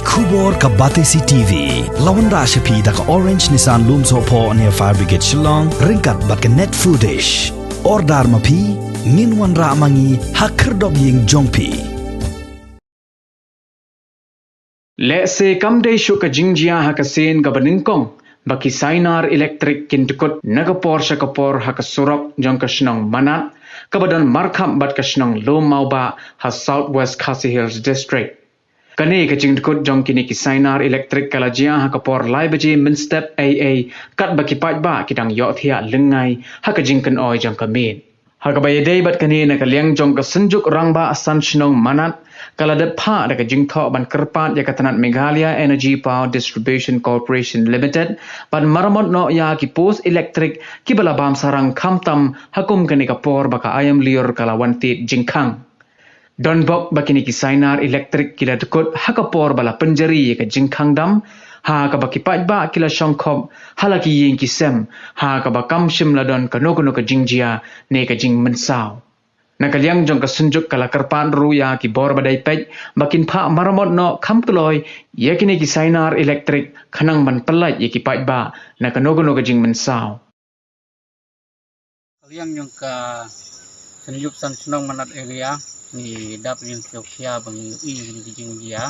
Kubor ka Batesi TV. Lawan Rashapi da ka Orange Nissan Looms Hopo near Fire Brigade Shillong. Ringkat bat ka net footage. Ordar mapi. Minwan ra mangi hakerdog ying jongpi. Let's say kam day shu ka jingjia hakasen ka baningkong. Baki Sainar Electric kintukut nagapor sa kapor hakasurok jong kasnong manat. Kabadan markam bat kasnong lo mauba ha Southwest Khasi Hills District. Kani kajing dukut jong kini ki Sainar Electric kalajia hakapor lai baje min step AA kat baki pajba kidang yok thia lengai hakajing kan oi jong kamin. Hakabaya day bat kani nakaliang jong kasenjuk rangba asan shnong manat kaladat pha da kajing tho ban kerpat ya katanat Meghalaya Energy Power Distribution Corporation Limited ban maramot no ya ki post electric ki balabam sarang kamtam hakum kani kapor baka ayam liur kalawantit jingkang. Donbok bakini ki Sainar Electric kila dekut hakapor bala penjari ka jingkang dam ha ka baki pajba kila shongkop halaki ying ki sem ha ka bakam shim ladon ka nokono ka jingjia ne ka jing mensau nakaliang jong ka sunjuk kala kerpan ruya ki bor badai pej bakin pha maramot no khamkloi yakini ki Sainar Electric khanang ban pelaj ye ki pajba na ka nokono ka jing mensau kaliang jong ka sunjuk san sunong manat area ni dap yung Sofia bang i ni jing dia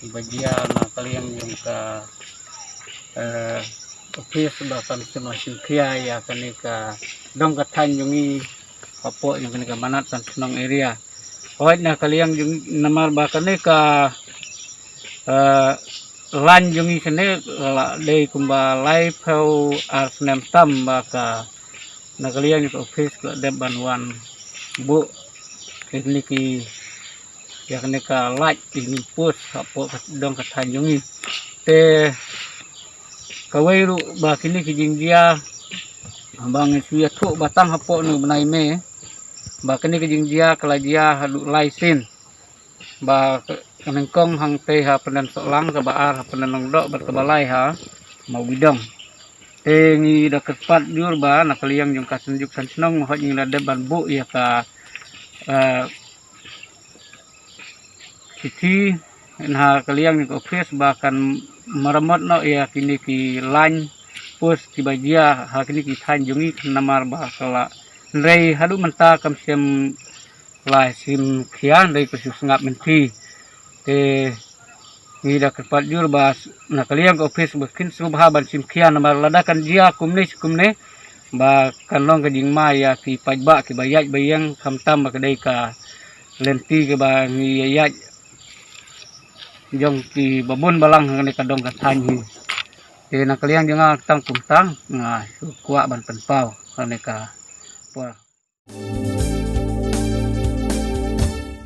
ibajia na kaliang yung ka office ba san semasin kria ya kanika dong katan yung i apo yung kanika manat san sunong area hoy na kaliang yung namar ba kanika lan yung i sene dei kumba live how arsenam tam ba ka na kaliang yung office ko deban wan bu ini ki ya kena ka like ini post apa dong kata jungi te kawai ru ba kini ki jingjia bang suya tu batang hapo nu benai me ba kini ki jingjia kala dia hadu laisin ba kenengkong hang te ha penan solang ka baar ha penan nong dok berkebalai ha mau bidong te ni dak kepat dur ba nak liang jong kasenjuk sansenong hot ing lade banbu ya ka Siti ha kaliang ni office bahkan maramot no ya kini ki line post ki bajia ha kini ki tanjungi namar bakala rei hadu menta kam sem lai sim khian rei pesu ngap menti te ni dak kepat jur bas na kaliang office bakin subha ban sim khian namar ladakan dia kumne ba kanong ka jingma ya ki pajba ki bayaj bayang kamtam ba kadai ka lenti ke ba ni yaj jong ki babon balang ngani kadong ka tanhi te na kaliang janga tang kumtang nga kuwa ban penpau ngani ka